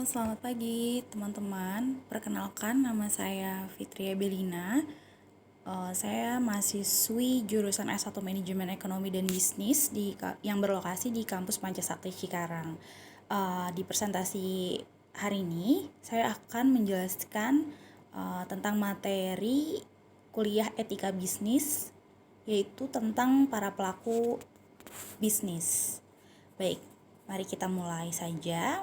Selamat pagi teman-teman. Perkenalkan, nama saya Fitria Belina. Saya mahasiswi jurusan S1 Manajemen Ekonomi dan Bisnis yang berlokasi di kampus Pancasakti Cikarang. Di presentasi hari ini, saya akan menjelaskan tentang materi kuliah etika bisnis, yaitu tentang para pelaku bisnis. Baik, mari kita mulai saja.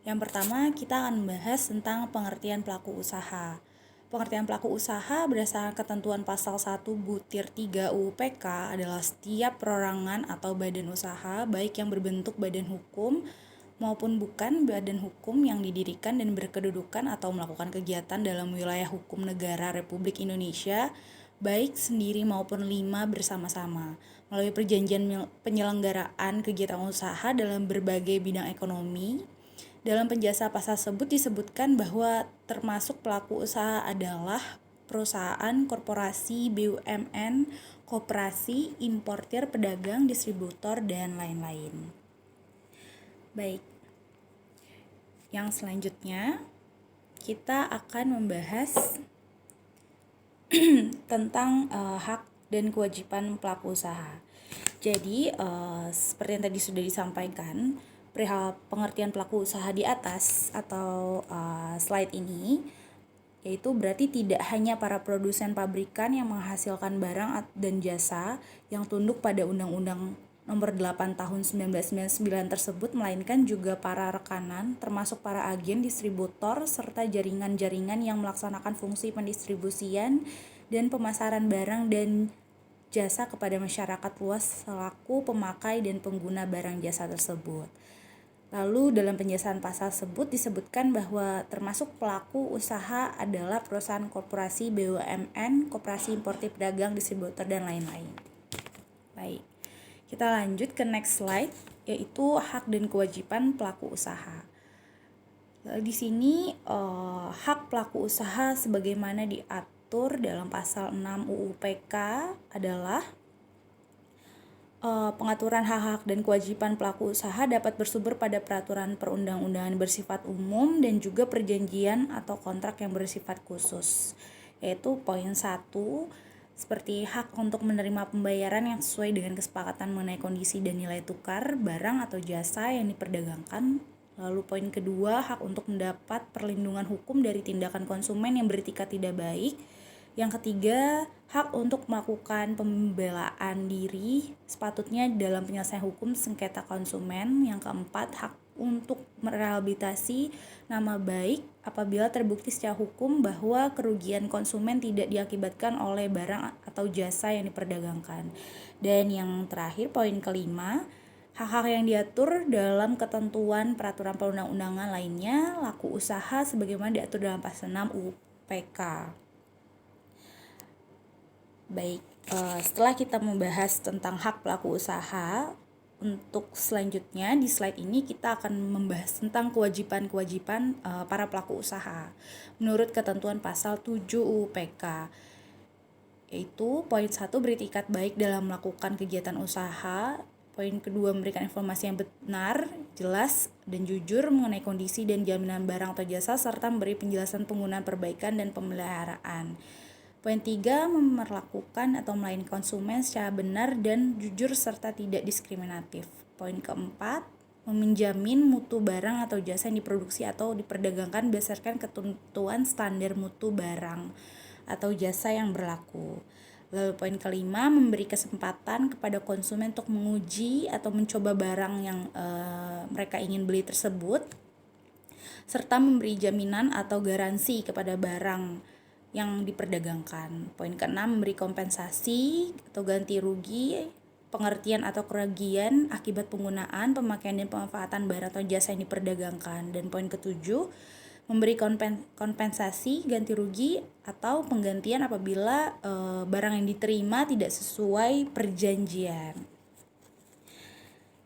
Yang pertama, kita akan membahas tentang pengertian pelaku usaha. Pengertian pelaku usaha berdasarkan ketentuan pasal 1 butir 3 UU PK adalah setiap perorangan atau badan usaha, baik yang berbentuk badan hukum maupun bukan badan hukum yang didirikan dan berkedudukan atau melakukan kegiatan dalam wilayah hukum negara Republik Indonesia, baik sendiri maupun 5 bersama-sama, melalui perjanjian penyelenggaraan kegiatan usaha dalam berbagai bidang ekonomi. Dalam penjelasan pasal tersebut disebutkan bahwa termasuk pelaku usaha adalah perusahaan, korporasi, BUMN, koperasi, importir, pedagang, distributor, dan lain-lain. Baik, yang selanjutnya kita akan membahas tentang hak dan kewajiban pelaku usaha. Jadi, seperti yang tadi sudah disampaikan, perihal pengertian pelaku usaha di atas atau slide ini, yaitu berarti tidak hanya para produsen pabrikan yang menghasilkan barang dan jasa yang tunduk pada Undang-Undang Nomor 8 Tahun 1999 tersebut, melainkan juga para rekanan, termasuk para agen, distributor, serta jaringan-jaringan yang melaksanakan fungsi pendistribusian dan pemasaran barang dan jasa kepada masyarakat luas selaku pemakai dan pengguna barang jasa tersebut. Lalu dalam penjelasan pasal tersebut disebutkan bahwa termasuk pelaku usaha adalah perusahaan, korporasi, BUMN, koperasi, importir, pedagang, distributor, dan lain-lain. Baik, kita lanjut ke next slide, yaitu hak dan kewajiban pelaku usaha. Di sini hak pelaku usaha sebagaimana diatur dalam pasal 6 UU PK adalah pengaturan hak-hak dan kewajiban pelaku usaha dapat bersumber pada peraturan perundang-undangan bersifat umum dan juga perjanjian atau kontrak yang bersifat khusus. Yaitu poin 1, seperti hak untuk menerima pembayaran yang sesuai dengan kesepakatan mengenai kondisi dan nilai tukar barang atau jasa yang diperdagangkan. Lalu poin kedua, hak untuk mendapat perlindungan hukum dari tindakan konsumen yang beretikat tidak baik. Yang ketiga, hak untuk melakukan pembelaan diri sepatutnya dalam penyelesaian hukum sengketa konsumen. Yang keempat, hak untuk merehabilitasi nama baik apabila terbukti secara hukum bahwa kerugian konsumen tidak diakibatkan oleh barang atau jasa yang diperdagangkan. Dan yang terakhir, poin kelima, hak-hak yang diatur dalam ketentuan peraturan perundang-undangan lainnya laku usaha sebagaimana diatur dalam pasal 6 UU PK. Baik, setelah kita membahas tentang hak pelaku usaha, untuk selanjutnya di slide ini kita akan membahas tentang kewajiban-kewajiban para pelaku usaha menurut ketentuan pasal 7 UU PK, yaitu poin 1, beretikat baik dalam melakukan kegiatan usaha. Poin kedua, memberikan informasi yang benar, jelas, dan jujur mengenai kondisi dan jaminan barang atau jasa, serta memberi penjelasan penggunaan, perbaikan, dan pemeliharaan. Poin 3, memperlakukan atau melayani konsumen secara benar dan jujur serta tidak diskriminatif. Poin keempat, menjamin mutu barang atau jasa yang diproduksi atau diperdagangkan berdasarkan ketentuan standar mutu barang atau jasa yang berlaku. Lalu poin kelima, memberi kesempatan kepada konsumen untuk menguji atau mencoba barang yang mereka ingin beli tersebut, serta memberi jaminan atau garansi kepada barang yang diperdagangkan. Poin keenam, memberi kompensasi atau ganti rugi, pengertian atau kerugian akibat penggunaan, pemakaian, dan pemanfaatan barang atau jasa yang diperdagangkan. Dan poin ketujuh, memberi kompensasi, ganti rugi, atau penggantian apabila barang yang diterima tidak sesuai perjanjian.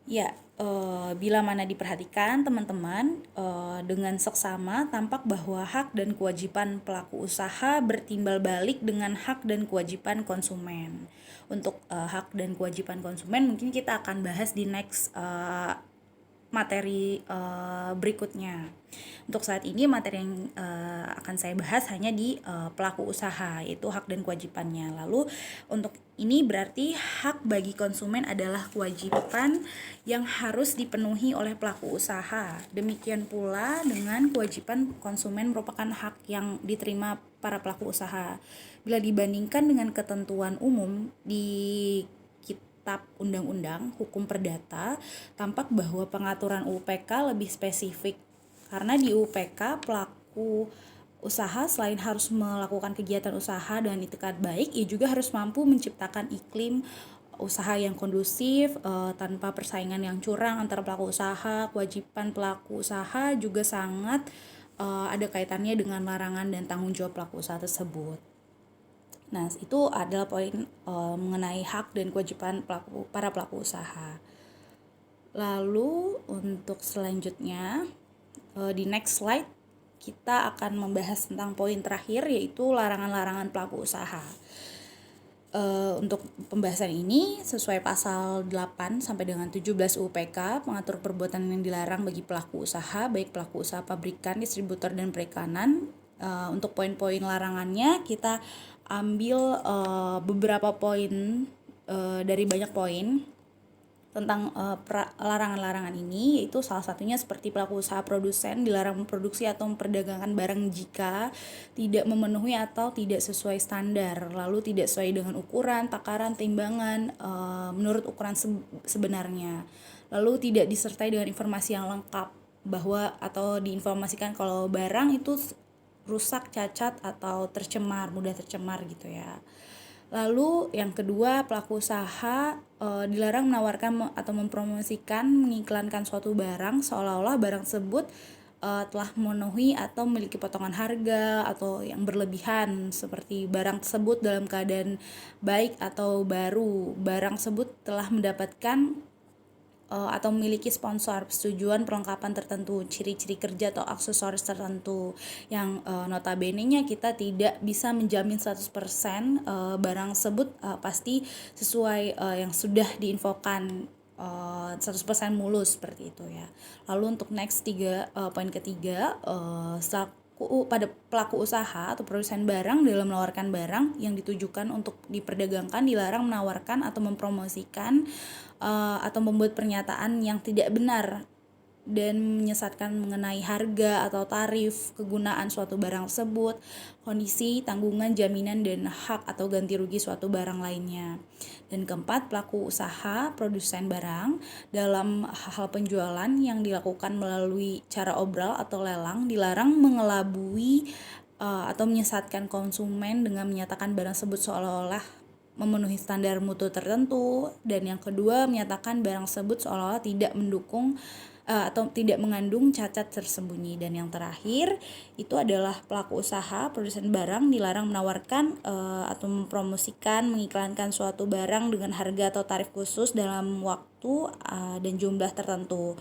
Ya, bila mana diperhatikan teman-teman, dengan seksama tampak bahwa hak dan kewajiban pelaku usaha bertimbal balik dengan hak dan kewajiban konsumen. Untuk hak dan kewajiban konsumen mungkin kita akan bahas di next materi berikutnya. Untuk saat ini materi yang akan saya bahas hanya di pelaku usaha, yaitu hak dan kewajibannya. Lalu untuk ini berarti hak bagi konsumen adalah kewajiban yang harus dipenuhi oleh pelaku usaha. Demikian pula dengan kewajiban konsumen merupakan hak yang diterima para pelaku usaha. Bila dibandingkan dengan ketentuan umum di Kitab Undang-Undang Hukum Perdata, tampak bahwa pengaturan UPK lebih spesifik. Karena di UPK pelaku usaha selain harus melakukan kegiatan usaha dengan itikat baik, ia juga harus mampu menciptakan iklim usaha yang kondusif tanpa persaingan yang curang antara pelaku usaha. Kewajiban pelaku usaha juga sangat ada kaitannya dengan larangan dan tanggung jawab pelaku usaha tersebut. Nah, itu adalah poin mengenai hak dan kewajiban para pelaku usaha. Lalu untuk selanjutnya di next slide kita akan membahas tentang poin terakhir, yaitu larangan-larangan pelaku usaha. Untuk pembahasan ini sesuai pasal 8 sampai dengan 17 UPK mengatur perbuatan yang dilarang bagi pelaku usaha, baik pelaku usaha pabrikan, distributor dan perikanan. Untuk poin-poin larangannya kita ambil beberapa poin dari banyak poin tentang larangan-larangan ini, yaitu salah satunya seperti pelaku usaha produsen dilarang memproduksi atau memperdagangkan barang jika tidak memenuhi atau tidak sesuai standar, lalu tidak sesuai dengan ukuran, takaran, timbangan menurut ukuran sebenarnya, lalu tidak disertai dengan informasi yang lengkap bahwa atau diinformasikan kalau barang itu rusak, cacat, atau mudah tercemar gitu ya. Lalu yang kedua, pelaku usaha dilarang menawarkan atau mempromosikan, mengiklankan suatu barang seolah-olah barang tersebut telah memenuhi atau memiliki potongan harga atau yang berlebihan, seperti barang tersebut dalam keadaan baik atau baru, barang tersebut telah mendapatkan atau memiliki sponsor, persetujuan, perlengkapan tertentu, ciri-ciri kerja atau aksesoris tertentu yang notabene-nya kita tidak bisa menjamin 100% barang tersebut pasti sesuai yang sudah diinfokan 100% mulus seperti itu ya. Lalu untuk next poin ketiga, pada pelaku usaha atau produsen barang dalam menawarkan barang yang ditujukan untuk diperdagangkan dilarang menawarkan atau mempromosikan atau membuat pernyataan yang tidak benar dan menyesatkan mengenai harga atau tarif kegunaan suatu barang tersebut, kondisi, tanggungan, jaminan, dan hak atau ganti rugi suatu barang lainnya. Dan keempat, pelaku usaha produsen barang dalam hal penjualan yang dilakukan melalui cara obral atau lelang dilarang mengelabui atau menyesatkan konsumen dengan menyatakan barang tersebut seolah-olah memenuhi standar mutu tertentu, dan yang kedua menyatakan barang tersebut seolah-olah tidak mendukung atau tidak mengandung cacat tersembunyi. Dan yang terakhir itu adalah pelaku usaha produsen barang dilarang menawarkan atau mempromosikan, mengiklankan suatu barang dengan harga atau tarif khusus dalam waktu dan jumlah tertentu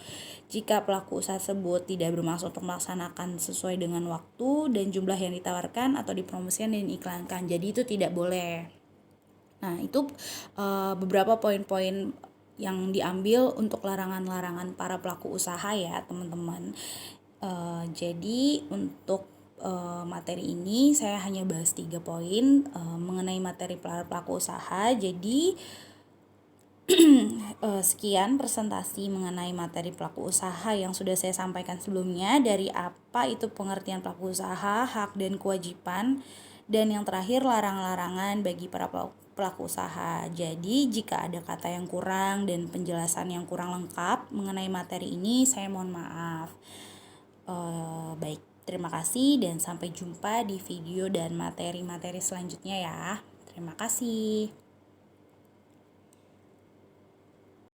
jika pelaku usaha tersebut tidak bermaksud untuk melaksanakan sesuai dengan waktu dan jumlah yang ditawarkan atau dipromosikan dan diiklankan. Jadi itu tidak boleh. Nah, itu beberapa poin-poin yang diambil untuk larangan-larangan para pelaku usaha ya, teman-teman. Jadi untuk materi ini saya hanya bahas 3 poin mengenai materi para pelaku usaha. Jadi sekian presentasi mengenai materi pelaku usaha yang sudah saya sampaikan sebelumnya, dari apa itu pengertian pelaku usaha, hak dan kewajiban, dan yang terakhir larangan-larangan bagi para pelaku usaha. Jadi jika ada kata yang kurang dan penjelasan yang kurang lengkap mengenai materi ini, saya mohon maaf. Baik, terima kasih dan sampai jumpa di video dan materi-materi selanjutnya ya. Terima kasih.